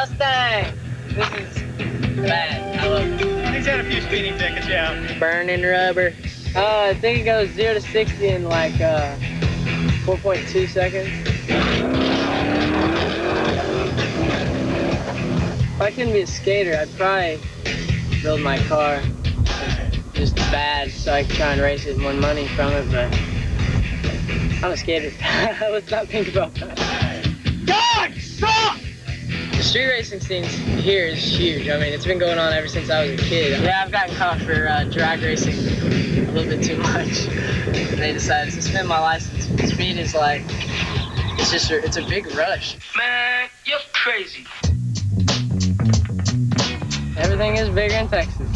Mustang! This is bad. I love it. He's had a few speeding tickets, yeah. Burning rubber. I think it goes 0 to 60 in like 4.2 seconds. If I couldn't be a skater, I'd probably build my car just bad so I could try and race it and win money from it, but I'm a skater. Let's not think about that. God, stop! The street racing scene here is huge. I mean, it's been going on ever since I was a kid. Yeah, I've gotten caught for drag racing a little bit too much. They decided to suspend my license. Speed is like, it's a big rush. Man, you're crazy. Everything is bigger in Texas.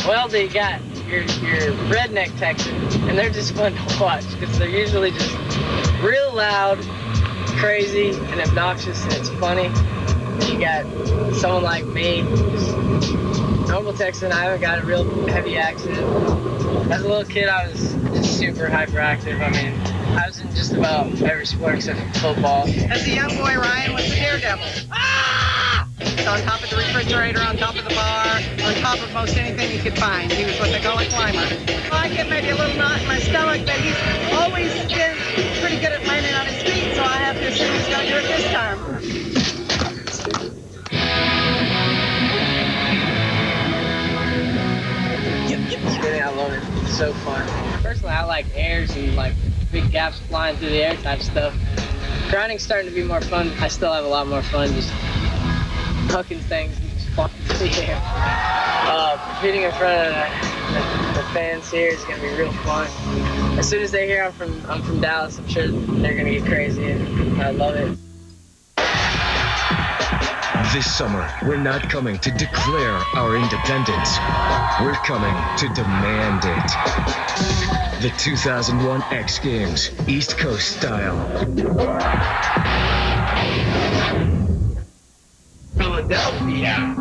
Well, you got your redneck Texans, and they're just fun to watch because they're usually just real loud, crazy, and obnoxious, and it's funny. You got someone like me, just normal Texan. I haven't got a real heavy accident. As a little kid, I was just super hyperactive. I mean, I was in just about every sport except for football. As a young boy, Ryan was the daredevil. Ah! So on top of the refrigerator, on top of the bar, on top of most anything he could find. He was what they call a climber. I get maybe a little knot in my stomach, but he's always been pretty good at landing on his feet, so I have to assume he's going to do it this time. Spinning, I love it. It's so fun. Personally, I like airs and like big gaps flying through the air type stuff. Grinding's starting to be more fun. I still have a lot more fun just hucking things and just flying through the air. Competing in front of the fans here is gonna be real fun. As soon as they hear I'm from Dallas, I'm sure they're gonna get crazy, and I love it. This summer, we're not coming to declare our independence. We're coming to demand it. The 2001 X Games, East Coast style. Philadelphia.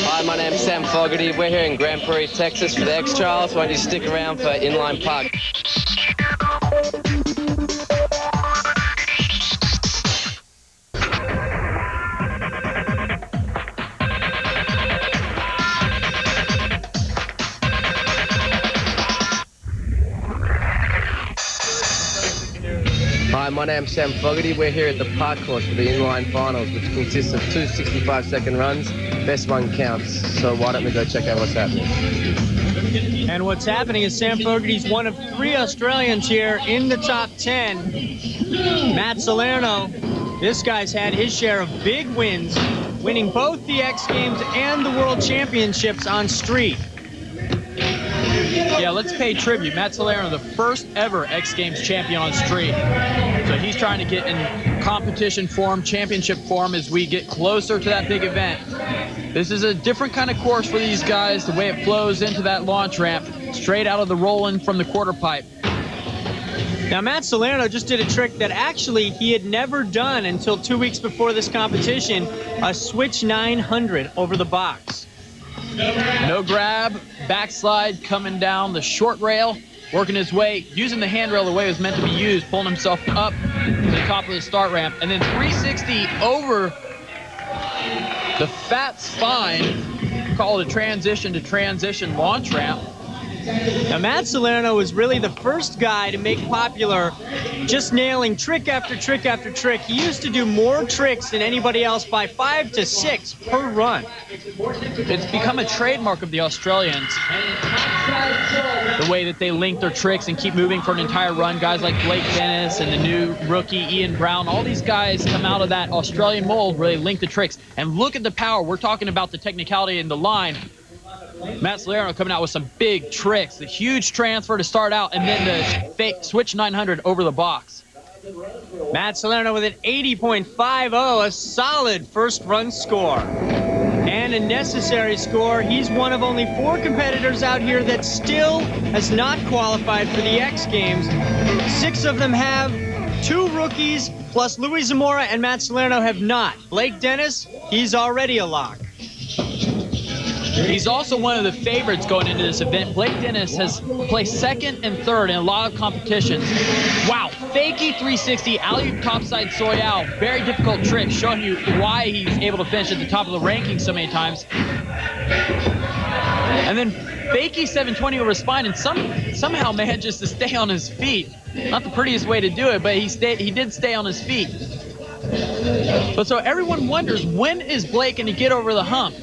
Hi, my name's Sam Fogarty. We're here in Grand Prairie, Texas for the X Trials. Why don't you stick around for Inline Park? Hi, my name's Sam Fogarty. We're here at the park course for the Inline Finals, which consists of 2 65-second runs. Best one counts. So why don't we go check out what's happening? And what's happening is Sam Fogarty's one of 3 Australians here in the top 10. Matt Salerno, this guy's had his share of big wins, winning both the X Games and the World Championships on street. Yeah, let's pay tribute. Matt Salerno, the first ever X Games champion on street. So he's trying to get in competition form, championship form as we get closer to that big event. This is a different kind of course for these guys, the way it flows into that launch ramp, straight out of the roll-in from the quarter pipe. Now, Matt Salerno just did a trick that actually he had never done until 2 weeks before this competition, a switch 900 over the box. No grab, backslide, coming down the short rail, working his way, using the handrail the way it was meant to be used, pulling himself up to the top of the start ramp, and then 360 over the fat spine, call it a transition to transition launch ramp. Now, Matt Salerno was really the first guy to make popular just nailing trick after trick after trick. He used to do more tricks than anybody else by 5 to 6 per run. It's become a trademark of the Australians, the way that they link their tricks and keep moving for an entire run. Guys like Blake Dennis and the new rookie Ian Brown, all these guys come out of that Australian mold where they link the tricks. And look at the power. We're talking about the technicality in the line. Matt Salerno coming out with some big tricks. The huge transfer to start out, and then the fake switch 900 over the box. Matt Salerno with an 80.50, a solid first run score. And a necessary score. He's one of only 4 competitors out here that still has not qualified for the X Games. 6 of them have. 2 rookies, plus Louis Zamora and Matt Salerno have not. Blake Dennis, he's already a lock. He's also one of the favorites going into this event. Blake Dennis has placed second and third in a lot of competitions. Wow, fakey 360, alley-oop topside soyal. Very difficult trick, showing you why he's able to finish at the top of the rankings so many times. And then fakey 720 over spine, and somehow manages to stay on his feet. Not the prettiest way to do it, but he did stay on his feet. But so everyone wonders, when is Blake going to get over the hump?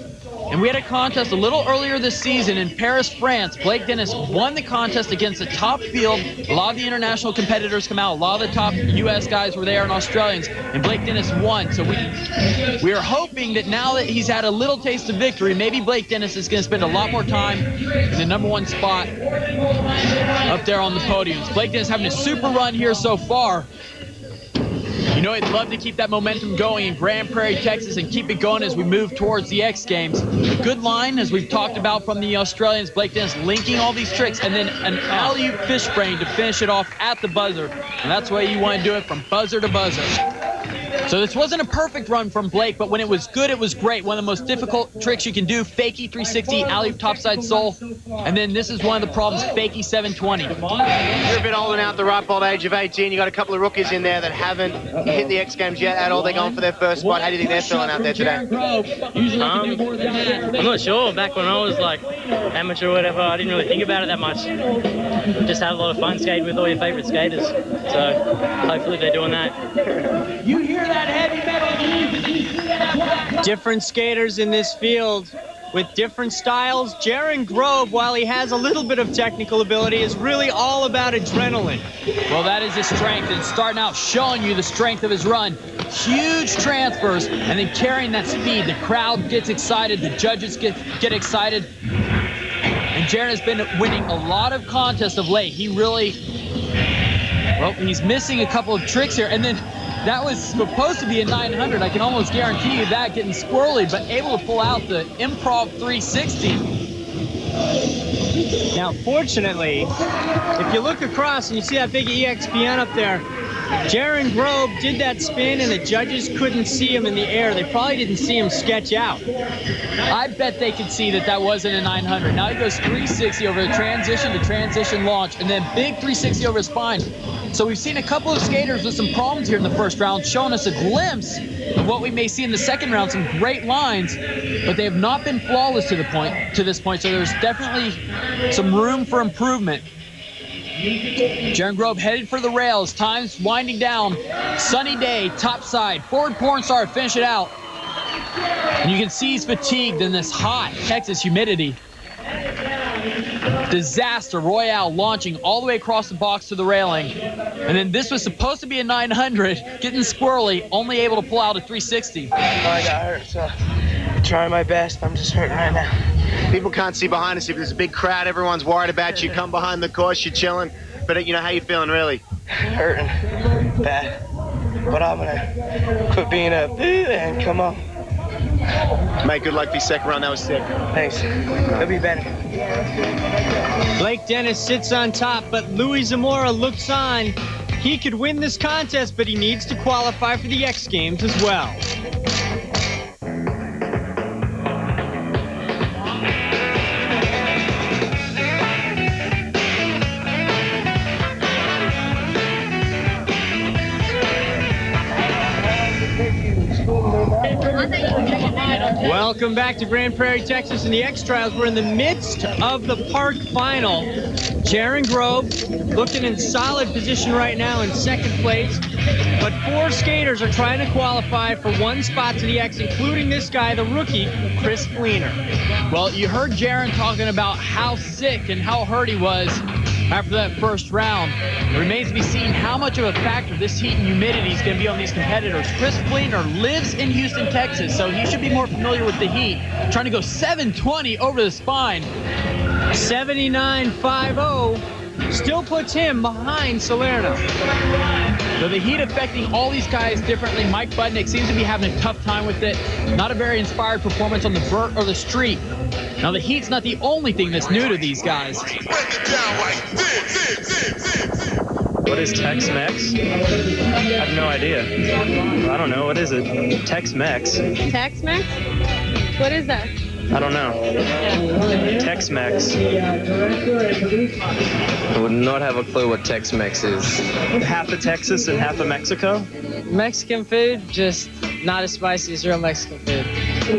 And we had a contest a little earlier this season in Paris, France. Blake Dennis won the contest against the top field. A lot of the international competitors come out. A lot of the top U.S. guys were there and Australians. And Blake Dennis won. So we are hoping that now that he's had a little taste of victory, maybe Blake Dennis is going to spend a lot more time in the #1 spot up there on the podiums. Blake Dennis having a super run here so far. You know, I'd love to keep that momentum going in Grand Prairie, Texas, and keep it going as we move towards the X Games. Good line, as we've talked about from the Australians. Blake Dennis linking all these tricks, and then an alley-oop fish brain to finish it off at the buzzer. And that's the way you want to do it, from buzzer to buzzer. So this wasn't a perfect run from Blake, but when it was good, it was great. One of the most difficult tricks you can do, fakey 360, alley-oop topside sole. And then this is one of the problems, fakey 720. You're a bit older now at the ripe old age of 18. You got a couple of rookies in there that haven't hit the X Games yet at all. They're going for their first spot. How do you think they're feeling out there today? I'm not sure. Back when I was like amateur or whatever, I didn't really think about it that much. Just had a lot of fun skating with all your favorite skaters. So hopefully they're doing that. You hear that heavy metal? Different skaters in this field with different styles. Jaron Grove, while he has a little bit of technical ability, is really all about adrenaline. Well, that is his strength, and starting out showing you the strength of his run. Huge transfers, and then carrying that speed. The crowd gets excited, the judges get excited. And Jaron has been winning a lot of contests of late. He really, well, he's missing a couple of tricks here, and then that was supposed to be a 900. I can almost guarantee you that, getting squirrely, but able to pull out the improv 360. Now, fortunately, if you look across and you see that big EXPN up there, Jaron Grove did that spin and the judges couldn't see him in the air. They probably didn't see him sketch out. I bet they could see that that wasn't a 900. Now he goes 360 over the transition to transition launch, and then big 360 over his spine. So we've seen a couple of skaters with some problems here in the first round, showing us a glimpse of what we may see in the second round. Some great lines, but they have not been flawless to this point. So there's definitely some room for improvement. Jaron Grove headed for the rails. Time's winding down. Sunny day, top side. Forward porn star, finish it out. And you can see he's fatigued in this hot Texas humidity. Disaster Royale launching all the way across the box to the railing. And then this was supposed to be a 900, getting squirrely, only able to pull out a 360. I got hurt, so I'm trying my best. I'm just hurting right now. People can't see behind us. If there's a big crowd, everyone's worried about you. Come behind the course, you're chilling. But, you know, how you feeling, really? Hurting bad. But I'm going to quit being a and come on. Mate, good luck for your second round. That was sick. Thanks. It'll be better. Blake Dennis sits on top, but Louis Zamora looks on. He could win this contest, but he needs to qualify for the X Games as well. Welcome back to Grand Prairie, Texas, and the X Trials. We're in the midst of the park final. Jaron Grove looking in solid position right now in second place, but 4 skaters are trying to qualify for 1 spot to the X, including this guy, the rookie, Chris Fleener. Well, you heard Jaron talking about how sick and how hurt he was after that first round. It remains to be seen how much of a factor this heat and humidity is going to be on these competitors. Chris Fleener lives in Houston, Texas, so he should be more familiar with the heat. Trying to go 720 over the spine. 79.50 still puts him behind Salerno. So the heat affecting all these guys differently. Mike Budnick seems to be having a tough time with it. Not a very inspired performance on the vert or the street. Now the heat's not the only thing that's new to these guys. What is Tex-Mex? I have no idea. I don't know. What is it? Tex-Mex. Tex-Mex? What is that? I don't know. Tex-Mex. I would not have a clue what Tex-Mex is. Half of Texas and half of Mexico? Mexican food, just not as spicy as real Mexican food.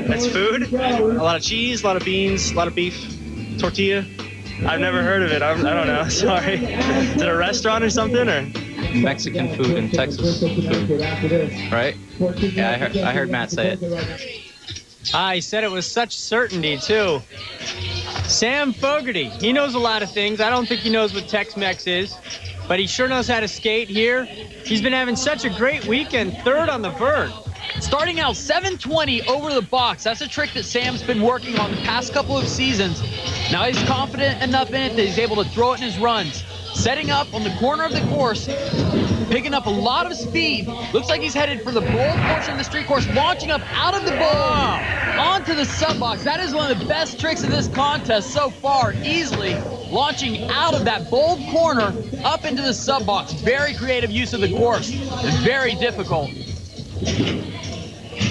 That's food? A lot of cheese, a lot of beans, a lot of beef, tortilla. I've never heard of it. I don't know. Sorry. Is it a restaurant or something? Or Mexican food and Texas food, right? Yeah, I heard Matt say it. He said it with such certainty, too. Sam Fogarty, he knows a lot of things. I don't think he knows what Tex-Mex is, but he sure knows how to skate here. He's been having such a great weekend, third on the vert. Starting out 720 over the box. That's a trick that Sam's been working on the past couple of seasons. Now he's confident enough in it that he's able to throw it in his runs. Setting up on the corner of the course, picking up a lot of speed. Looks like he's headed for the bold portion of the street course, launching up out of the bowl onto the sub box. That is one of the best tricks of this contest so far, easily launching out of that bold corner up into the sub box. Very creative use of the course and very difficult.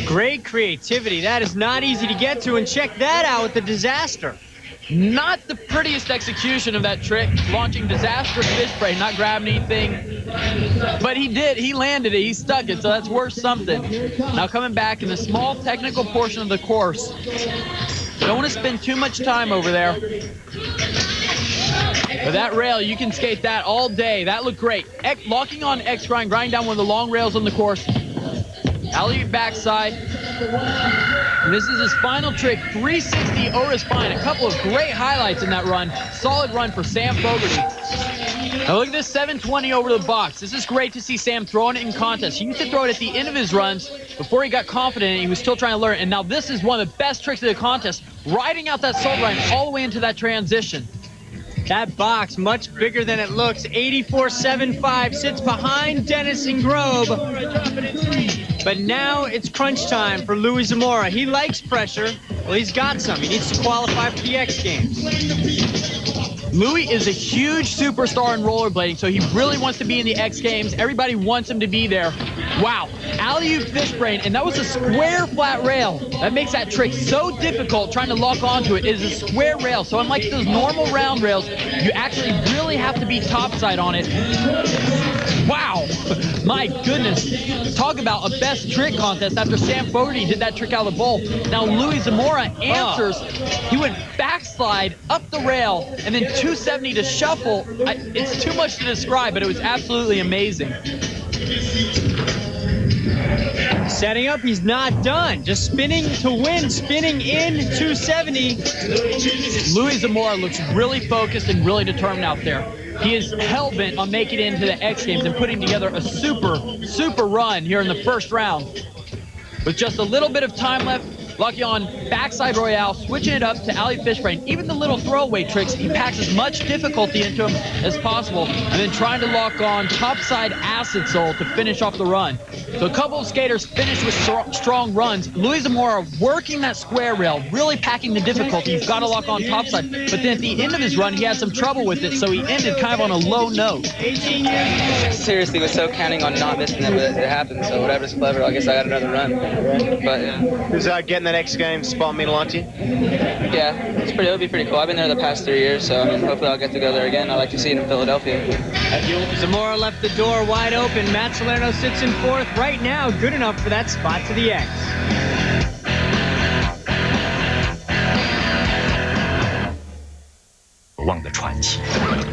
Great creativity. That is not easy to get to, and check that out with the disaster. Not the prettiest execution of that trick, launching disastrous fish spray, not grabbing anything. But he did, he landed it, he stuck it, so that's worth something. Now coming back in the small technical portion of the course. Don't want to spend too much time over there. But that rail, you can skate that all day. That looked great. Locking on X grind down one of the long rails on the course. Alley backside. And this is his final trick, 360 over his spine. A couple of great highlights in that run. Solid run for Sam Fogarty. Now look at this 720 over the box. This is great to see Sam throwing it in contests. He used to throw it at the end of his runs. Before he got confident, he was still trying to learn. And now this is one of the best tricks of the contest, riding out that soul grind all the way into that transition. That box, much bigger than it looks. 84.75 sits behind Dennis and Grove. But now it's crunch time for Louis Zamora. He likes pressure. Well, he's got some. He needs to qualify for the X Games. Louis is a huge superstar in rollerblading, so he really wants to be in the X Games. Everybody wants him to be there. Wow, alley-oop fish brain, and that was a square flat rail. That makes that trick so difficult trying to lock onto it. It is a square rail, so unlike those normal round rails, you actually really have to be topside on it. Wow, my goodness. Talk about a best trick contest after Sam Fogarty did that trick out of the bowl. Now Louis Zamora answers. He went backslide up the rail and then 270 to shuffle. It's too much to describe, but it was absolutely amazing. Setting up, he's not done. Just spinning to win, spinning in 270. Louis Zamora looks really focused and really determined out there. He is hell-bent on making it into the X Games and putting together a super run here in the first round. With just a little bit of time left, Lucky on backside Royale, switching it up to alley fish brain. Even the little throwaway tricks, he packs as much difficulty into them as possible, and then trying to lock on topside acid soul to finish off the run. So a couple of skaters finished with strong runs. Louis Zamora working that square rail, really packing the difficulty. You've got to lock on topside. But then at the end of his run, he had some trouble with it, so he ended kind of on a low note. 18 years. Seriously, was so counting on not missing it, but it happened. So whatever's clever, I guess I got another run. But Who's getting that X Games spot mean a lot to you? yeah, it'll be pretty cool. I've been there the past 3 years, so I mean, hopefully I'll get to go there again. I like to see it in Philadelphia. Zamora left the door wide open. Matt Salerno sits in fourth right now. Good enough for that spot to the X.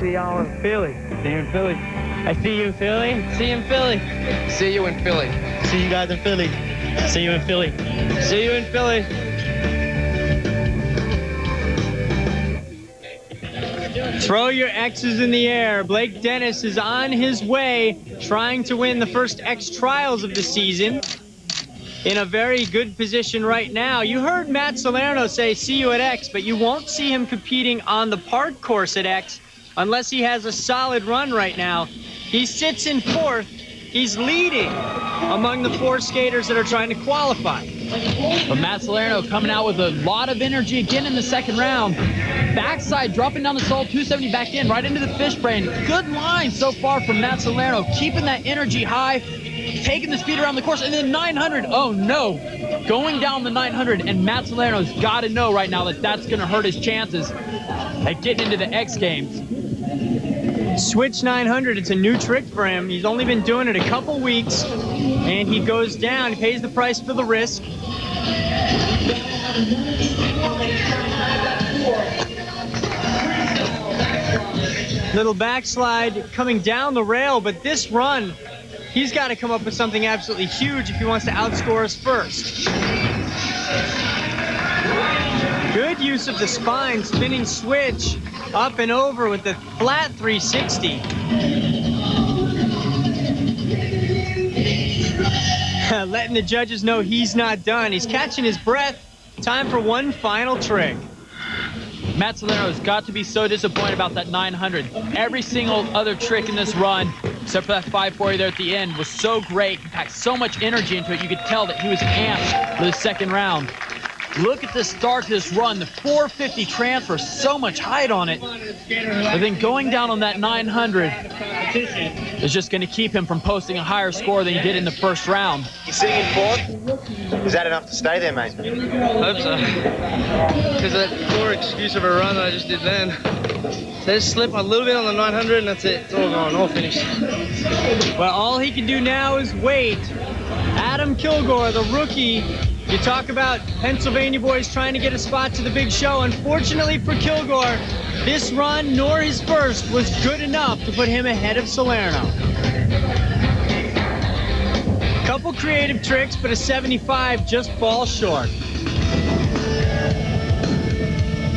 See y'all in Philly. See you in Philly. I see you in Philly. See you in Philly. See you in Philly. See you guys in Philly. See you in Philly. See you in Philly. Throw your X's in the air. Blake Dennis is on his way, trying to win the first X Trials of the season. In a very good position right now. You heard Matt Salerno say, see you at X, but you won't see him competing on the park course at X unless he has a solid run right now. He sits in fourth. He's leading among the four skaters that are trying to qualify. But Matt Salerno coming out with a lot of energy again in the second round. Backside, dropping down the sole, 270 back in, right into the fish brain. Good line so far from Matt Salerno, keeping that energy high, taking the speed around the course, and then 900. Oh no, going down the 900, and Matt Salerno's got to know right now that that's going to hurt his chances at getting into the X Games. Switch 900, it's a new trick for him. He's only been doing it a couple weeks, and he goes down. He pays the price for the risk. Little backslide coming down the rail, but this run, he's got to come up with something absolutely huge if he wants to outscore us first. Good use of the spine, spinning switch, up and over with the flat 360. Letting the judges know he's not done. He's catching his breath. Time for one final trick. Matt Salerno's got to be so disappointed about that 900. Every single other trick in this run, except for that 540 there at the end, was so great. He packed so much energy into it. You could tell that he was amped for the second round. Look at the start to this run. The 450 transfer, so much height on it. But then going down on that 900 is just going to keep him from posting a higher score than he did in the first round. He's sitting in fourth. Is that enough to stay there, mate? I hope so. Because of that poor excuse of a run that I just did then. So I just slipped a little bit on the 900 and that's it. It's all gone, all finished. Well, all he can do now is wait. Adam Kilgore, the rookie. You talk about Pennsylvania boys trying to get a spot to the big show. Unfortunately for Kilgore, this run, nor his first, was good enough to put him ahead of Salerno. Couple creative tricks, but a 75 just falls short.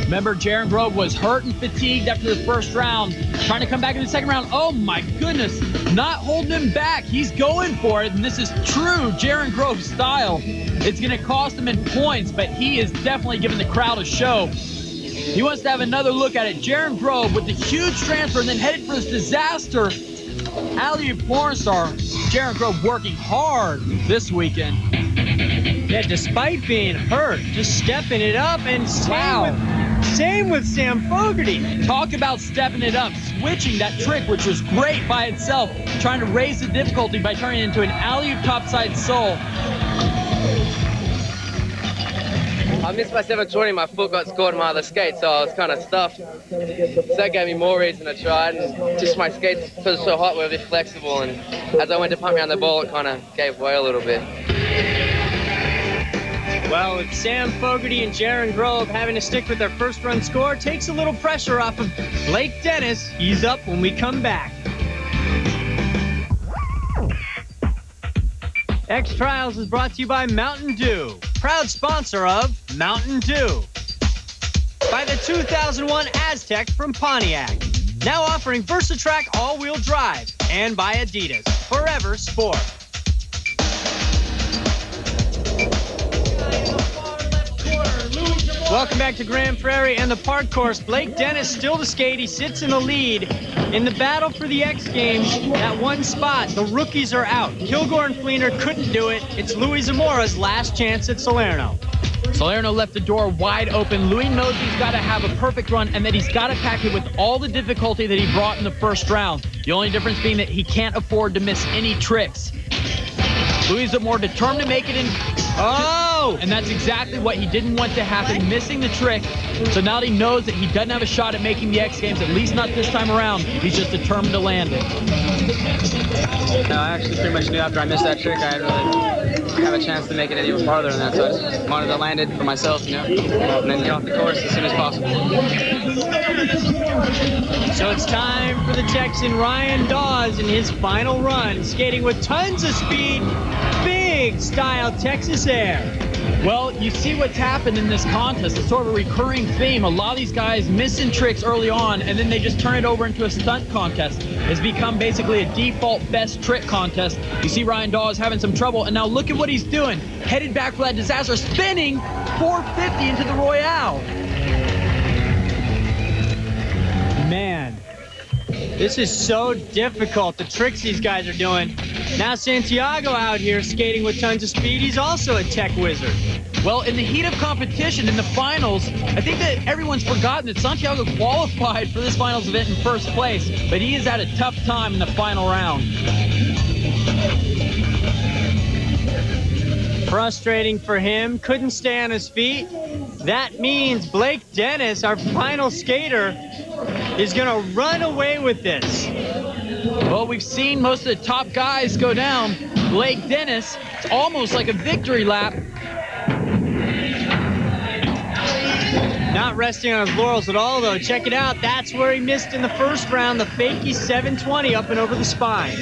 Remember, Jaron Grove was hurt and fatigued after the first round, trying to come back in the second round. Oh my goodness, not holding him back. He's going for it, and this is true Jaron Grove style. It's going to cost him in points, but he is definitely giving the crowd a show. He wants to have another look at it. Jaron Grove with the huge transfer and then headed for this disaster alley-oop porn star. Jaron Grove working hard this weekend. Yeah, despite being hurt, just stepping it up, and same with Sam Fogarty. Talk about stepping it up, switching that trick, which was great by itself, trying to raise the difficulty by turning it into an alley-oop topside soul. I missed my 720, my foot got caught in my other skate, so I was kind of stuffed. So that gave me more reason to try it, and just my skates, because it's so hot, were a bit flexible, and as I went to pump around the ball, it kind of gave way a little bit. Well, with Sam Fogarty and Jaron Grove having to stick with their first run score, takes a little pressure off of Blake Dennis. He's up when we come back. X Trials is brought to you by Mountain Dew, proud sponsor of Mountain Dew. By the 2001 Aztec from Pontiac, now offering VersaTrack all-wheel drive. And by Adidas, forever sport. Welcome back to Grand Prairie and the park course. Blake Dennis still to skate. He sits in the lead. In the battle for the X Games, that one spot, the rookies are out. Kilgore and Fleener couldn't do it. It's Louis Zamora's last chance at Salerno. Salerno left the door wide open. Louis knows he's got to have a perfect run and that he's got to pack it with all the difficulty that he brought in the first round. The only difference being that he can't afford to miss any tricks. Louis Zamora determined to make it in. Oh! And that's exactly what he didn't want to happen, missing the trick. So now that he knows that he doesn't have a shot at making the X Games, at least not this time around, he's just determined to land it. No, I actually pretty much knew after I missed that trick I didn't really have a chance to make it any farther than that. So I just wanted to land it for myself, you know, and then get off the course as soon as possible. So it's time for the Texan Ryan Dawes in his final run, skating with tons of speed, big style Texas air. Well, you see what's happened in this contest. It's sort of a recurring theme. A lot of these guys missing tricks early on, and then they just turn it over into a stunt contest. It's become basically a default best trick contest. You see Ryan Dawes having some trouble, and now look at what he's doing. Headed back for that disaster, spinning 450 into the Royale. Man, this is so difficult, the tricks these guys are doing. Now Santiago out here skating with tons of speed. He's also a tech wizard. Well, in the heat of competition in the finals, I think that everyone's forgotten that Santiago qualified for this finals event in first place, but he has had a tough time in the final round. Frustrating for him. Couldn't stay on his feet. That means Blake Dennis, our final skater, is going to run away with this. Well, we've seen most of the top guys go down. Blake Dennis, it's almost like a victory lap. Not resting on his laurels at all, though. Check it out. That's where he missed in the first round. The fakie 720 up and over the spine.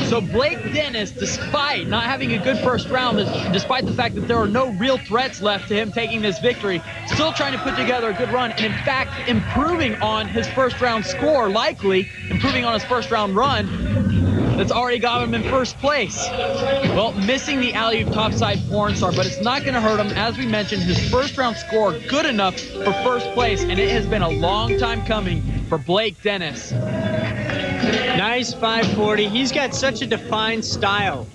So Blake Dennis, despite not having a good first round, despite the fact that there are no real threats left to him taking this victory, still trying to put together a good run, and in fact, improving on his first round score, likely improving on his first round run. That's already got him in first place. Well, missing the alley-oop topside porn star, but it's not going to hurt him. As we mentioned, his first round score good enough for first place, and it has been a long time coming for Blake Dennis. Nice 540. He's got such a defined style.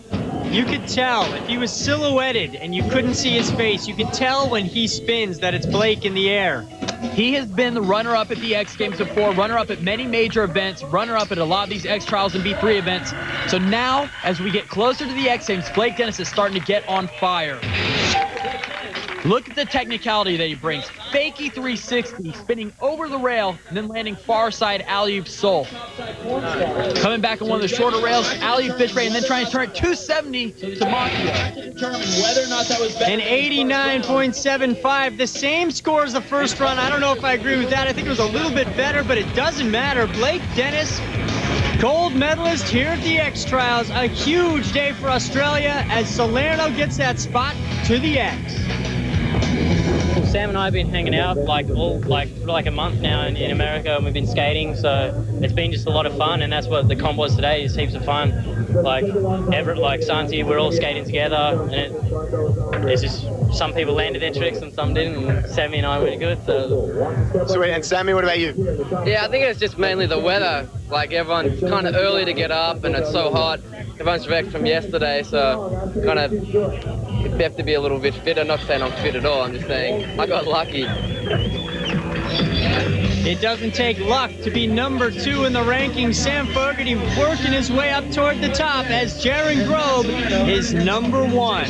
You could tell if he was silhouetted and you couldn't see his face, you could tell when he spins that it's Blake in the air. He has been the runner-up at the X Games before, runner-up at many major events, runner-up at a lot of these X Trials and B3 events. So now, as we get closer to the X Games, Blake Dennis is starting to get on fire. Look at the technicality that he brings. Fakie 360, spinning over the rail, and then landing far side alley-oop sole. Coming back on one of the shorter rails, alley-oop fish ray, and then trying to turn it 270 to Machia. An 89.75, the same score as the first run. I don't know if I agree with that. I think it was a little bit better, but it doesn't matter. Blake Dennis, gold medalist here at the X Trials. A huge day for Australia as Salerno gets that spot to the X. Well, Sam and I have been hanging out for like a month now in America, and we've been skating, so it's been just a lot of fun, and that's what the comp was today, is heaps of fun. Like Everett, like Santi, we're all skating together, and it's just some people landed their tricks and some didn't, and Sammy and I were good. So. Sweet. And Sammy, what about you? Yeah, I think it's just mainly the weather. Like everyone's kind of early to get up, and it's so hot. Everyone's wrecked from yesterday, so kind of you have to be a little bit fitter. Not saying I'm fit at all, I'm just saying I got lucky. It doesn't take luck to be number 2 in the rankings. Sam Fogarty working his way up toward the top as Jaron Grobe is number 1.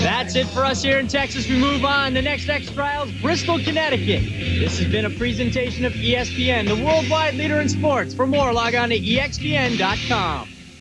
That's it for us here in Texas. We move on. The next X Trials, Bristol, Connecticut. This has been a presentation of ESPN, the worldwide leader in sports. For more, log on to ESPN.com.